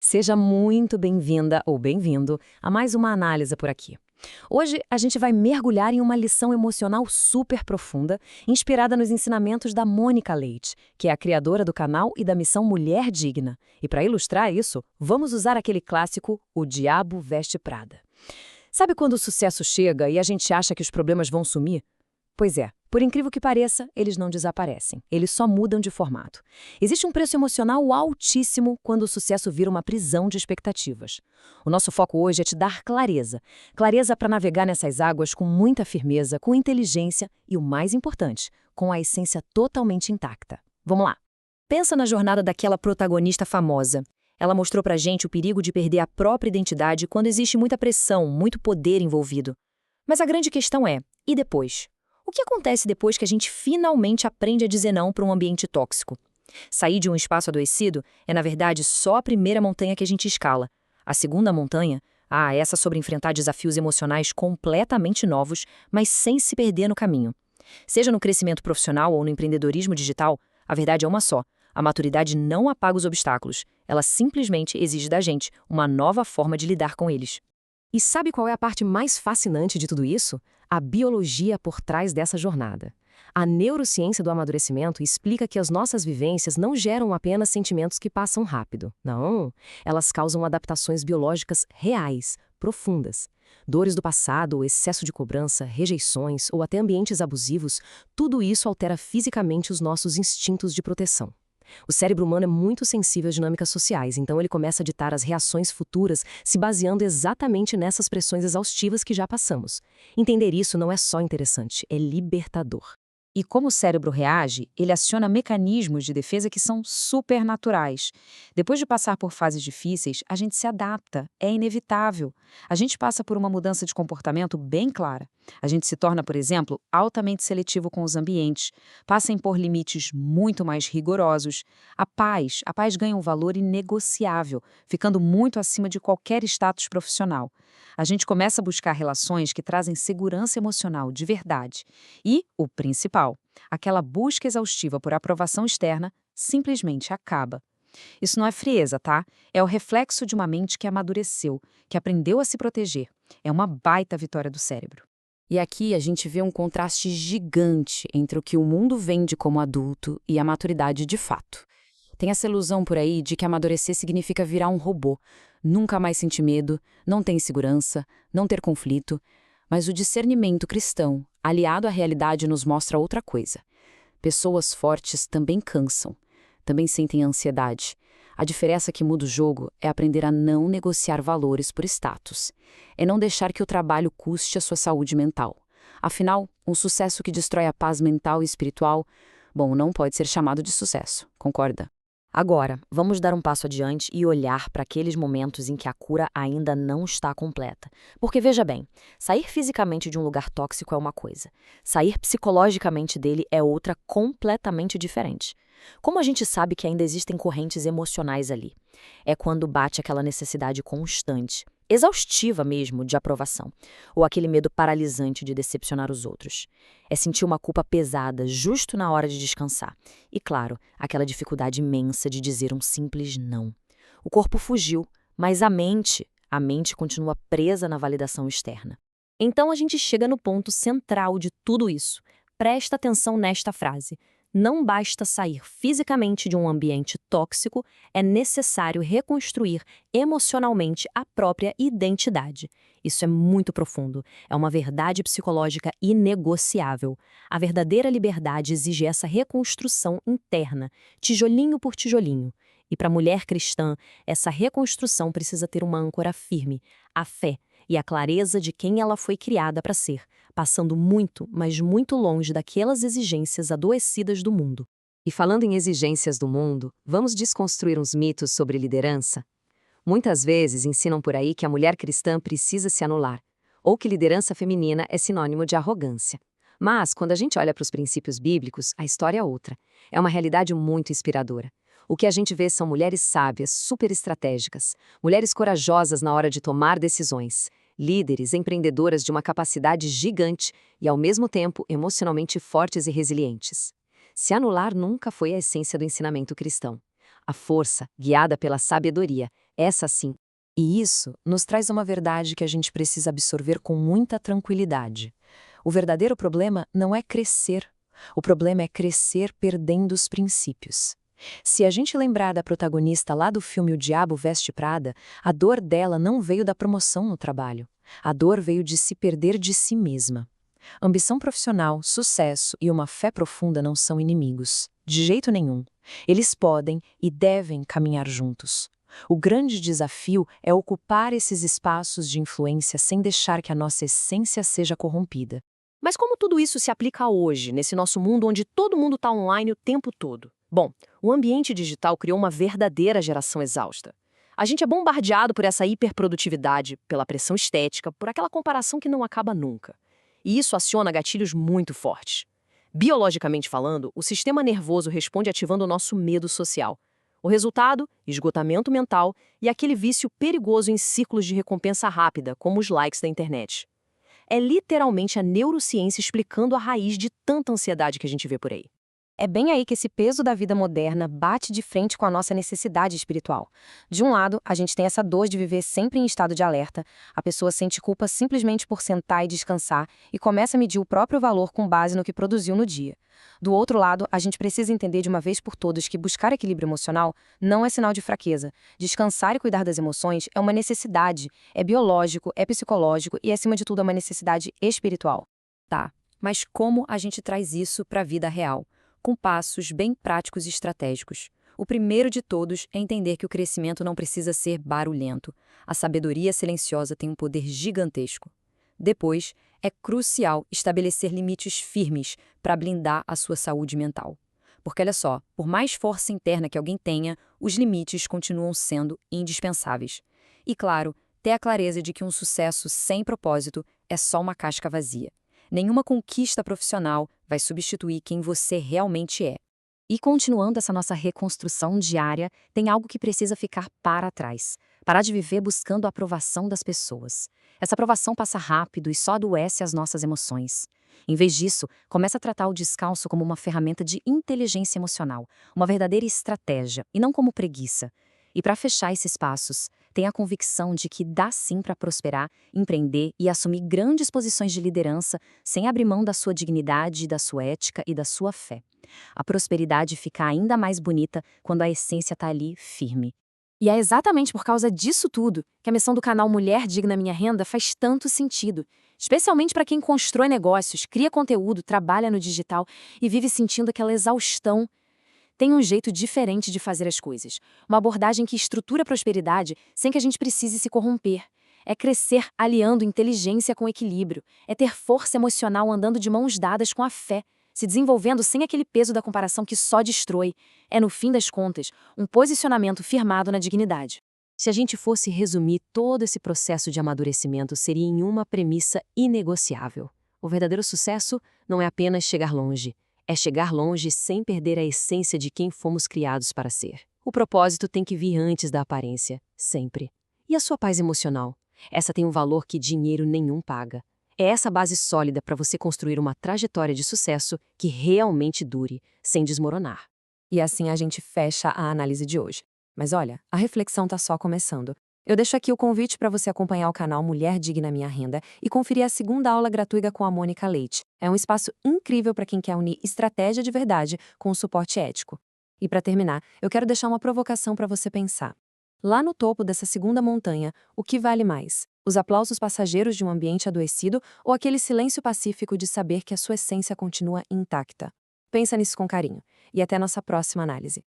Seja muito bem-vinda ou bem-vindo a mais uma análise por aqui. Hoje a gente vai mergulhar em uma lição emocional super profunda, inspirada nos ensinamentos da Mônica Leite, que é a criadora do canal e da missão Mulher Digna. E para ilustrar isso, vamos usar aquele clássico O Diabo Veste Prada. Sabe quando o sucesso chega e a gente acha que os problemas vão sumir? Pois é, por incrível que pareça, eles não desaparecem, eles só mudam de formato. Existe um preço emocional altíssimo quando o sucesso vira uma prisão de expectativas. O nosso foco hoje é te dar clareza. Clareza para navegar nessas águas com muita firmeza, com inteligência e, o mais importante, com a essência totalmente intacta. Vamos lá. Pensa na jornada daquela protagonista famosa. Ela mostrou pra gente o perigo de perder a própria identidade quando existe muita pressão, muito poder envolvido. Mas a grande questão é, e depois? O que acontece depois que a gente finalmente aprende a dizer não para um ambiente tóxico? Sair de um espaço adoecido é, na verdade, só a primeira montanha que a gente escala. A segunda montanha, essa sobre enfrentar desafios emocionais completamente novos, mas sem se perder no caminho. Seja no crescimento profissional ou no empreendedorismo digital, a verdade é uma só. A maturidade não apaga os obstáculos, ela simplesmente exige da gente uma nova forma de lidar com eles. E sabe qual é a parte mais fascinante de tudo isso? A biologia por trás dessa jornada. A neurociência do amadurecimento explica que as nossas vivências não geram apenas sentimentos que passam rápido. Não, elas causam adaptações biológicas reais, profundas. Dores do passado, excesso de cobrança, rejeições ou até ambientes abusivos, tudo isso altera fisicamente os nossos instintos de proteção. O cérebro humano é muito sensível às dinâmicas sociais, então ele começa a ditar as reações futuras se baseando exatamente nessas pressões exaustivas que já passamos. Entender isso não é só interessante, é libertador. E como o cérebro reage, ele aciona mecanismos de defesa que são supernaturais. Depois de passar por fases difíceis, a gente se adapta, é inevitável. A gente passa por uma mudança de comportamento bem clara. A gente se torna, por exemplo, altamente seletivo com os ambientes, passa a impor limites muito mais rigorosos. A paz ganha um valor inegociável, ficando muito acima de qualquer status profissional. A gente começa a buscar relações que trazem segurança emocional de verdade. E, o principal, aquela busca exaustiva por aprovação externa simplesmente acaba. Isso não é frieza, tá? É o reflexo de uma mente que amadureceu, que aprendeu a se proteger. É uma baita vitória do cérebro. E aqui a gente vê um contraste gigante entre o que o mundo vende como adulto e a maturidade de fato. Tem essa ilusão por aí de que amadurecer significa virar um robô, nunca mais sentir medo, não ter insegurança, não ter conflito. Mas o discernimento cristão, aliado à realidade, nos mostra outra coisa. Pessoas fortes também cansam, também sentem ansiedade. A diferença que muda o jogo é aprender a não negociar valores por status. É não deixar que o trabalho custe a sua saúde mental. Afinal, um sucesso que destrói a paz mental e espiritual, não pode ser chamado de sucesso, concorda? Agora, vamos dar um passo adiante e olhar para aqueles momentos em que a cura ainda não está completa. Porque veja bem, sair fisicamente de um lugar tóxico é uma coisa, sair psicologicamente dele é outra completamente diferente. Como a gente sabe que ainda existem correntes emocionais ali? É quando bate aquela necessidade constante, exaustiva mesmo, de aprovação, ou aquele medo paralisante de decepcionar os outros. É sentir uma culpa pesada justo na hora de descansar. E, claro, aquela dificuldade imensa de dizer um simples não. O corpo fugiu, mas a mente continua presa na validação externa. Então a gente chega no ponto central de tudo isso. Presta atenção nesta frase. Não basta sair fisicamente de um ambiente tóxico, é necessário reconstruir emocionalmente a própria identidade. Isso é muito profundo, é uma verdade psicológica inegociável. A verdadeira liberdade exige essa reconstrução interna, tijolinho por tijolinho. E para a mulher cristã, essa reconstrução precisa ter uma âncora firme, a fé e a clareza de quem ela foi criada para ser, passando muito, mas muito longe daquelas exigências adoecidas do mundo. E falando em exigências do mundo, vamos desconstruir uns mitos sobre liderança? Muitas vezes ensinam por aí que a mulher cristã precisa se anular, ou que liderança feminina é sinônimo de arrogância. Mas, quando a gente olha para os princípios bíblicos, a história é outra. É uma realidade muito inspiradora. O que a gente vê são mulheres sábias, super estratégicas, mulheres corajosas na hora de tomar decisões, líderes, empreendedoras de uma capacidade gigante e, ao mesmo tempo, emocionalmente fortes e resilientes. Se anular nunca foi a essência do ensinamento cristão. A força, guiada pela sabedoria, Essa sim. E isso nos traz uma verdade que a gente precisa absorver com muita tranquilidade. O verdadeiro problema não é crescer. O problema é crescer perdendo os princípios. Se a gente lembrar da protagonista lá do filme O Diabo Veste Prada, a dor dela não veio da promoção no trabalho. A dor veio de se perder de si mesma. Ambição profissional, sucesso e uma fé profunda não são inimigos. De jeito nenhum. Eles podem e devem caminhar juntos. O grande desafio é ocupar esses espaços de influência sem deixar que a nossa essência seja corrompida. Mas como tudo isso se aplica hoje, nesse nosso mundo onde todo mundo está online o tempo todo? Bom, o ambiente digital criou uma verdadeira geração exausta. A gente é bombardeado por essa hiperprodutividade, pela pressão estética, por aquela comparação que não acaba nunca. E isso aciona gatilhos muito fortes. Biologicamente falando, o sistema nervoso responde ativando o nosso medo social. O resultado? Esgotamento mental e aquele vício perigoso em círculos de recompensa rápida, como os likes da internet. É literalmente a neurociência explicando a raiz de tanta ansiedade que a gente vê por aí. É bem aí que esse peso da vida moderna bate de frente com a nossa necessidade espiritual. De um lado, a gente tem essa dor de viver sempre em estado de alerta, a pessoa sente culpa simplesmente por sentar e descansar e começa a medir o próprio valor com base no que produziu no dia. Do outro lado, a gente precisa entender de uma vez por todas que buscar equilíbrio emocional não é sinal de fraqueza. Descansar e cuidar das emoções é uma necessidade, é biológico, é psicológico e, acima de tudo, é uma necessidade espiritual. Tá, mas como a gente traz isso para a vida real? Com passos bem práticos e estratégicos. O primeiro de todos é entender que o crescimento não precisa ser barulhento. A sabedoria silenciosa tem um poder gigantesco. Depois, é crucial estabelecer limites firmes para blindar a sua saúde mental. Porque, olha só, por mais força interna que alguém tenha, os limites continuam sendo indispensáveis. E, claro, ter a clareza de que um sucesso sem propósito é só uma casca vazia. Nenhuma conquista profissional vai substituir quem você realmente é. E continuando essa nossa reconstrução diária, tem algo que precisa ficar para trás. Parar de viver buscando a aprovação das pessoas. Essa aprovação passa rápido e só adoece as nossas emoções. Em vez disso, comece a tratar o descanso como uma ferramenta de inteligência emocional, uma verdadeira estratégia, e não como preguiça. E para fechar esses passos, tenha a convicção de que dá sim para prosperar, empreender e assumir grandes posições de liderança sem abrir mão da sua dignidade, da sua ética e da sua fé. A prosperidade fica ainda mais bonita quando a essência está ali firme. E é exatamente por causa disso tudo que a missão do canal Mulher Digna Minha Renda faz tanto sentido. Especialmente para quem constrói negócios, cria conteúdo, trabalha no digital e vive sentindo aquela exaustão. Tem um jeito diferente de fazer as coisas. Uma abordagem que estrutura a prosperidade sem que a gente precise se corromper. É crescer aliando inteligência com equilíbrio. É ter força emocional andando de mãos dadas com a fé. Se desenvolvendo sem aquele peso da comparação que só destrói. É, no fim das contas, um posicionamento firmado na dignidade. Se a gente fosse resumir todo esse processo de amadurecimento, seria em uma premissa inegociável. O verdadeiro sucesso não é apenas chegar longe. É chegar longe sem perder a essência de quem fomos criados para ser. O propósito tem que vir antes da aparência, sempre. E a sua paz emocional? Essa tem um valor que dinheiro nenhum paga. É essa base sólida para você construir uma trajetória de sucesso que realmente dure, sem desmoronar. E assim a gente fecha a análise de hoje. Mas olha, a reflexão está só começando. Eu deixo aqui o convite para você acompanhar o canal Mulher Digna Minha Renda e conferir a segunda aula gratuita com a Mônica Leite. É um espaço incrível para quem quer unir estratégia de verdade com o suporte ético. E para terminar, eu quero deixar uma provocação para você pensar. Lá no topo dessa segunda montanha, o que vale mais? Os aplausos passageiros de um ambiente adoecido ou aquele silêncio pacífico de saber que a sua essência continua intacta? Pensa nisso com carinho. E até nossa próxima análise.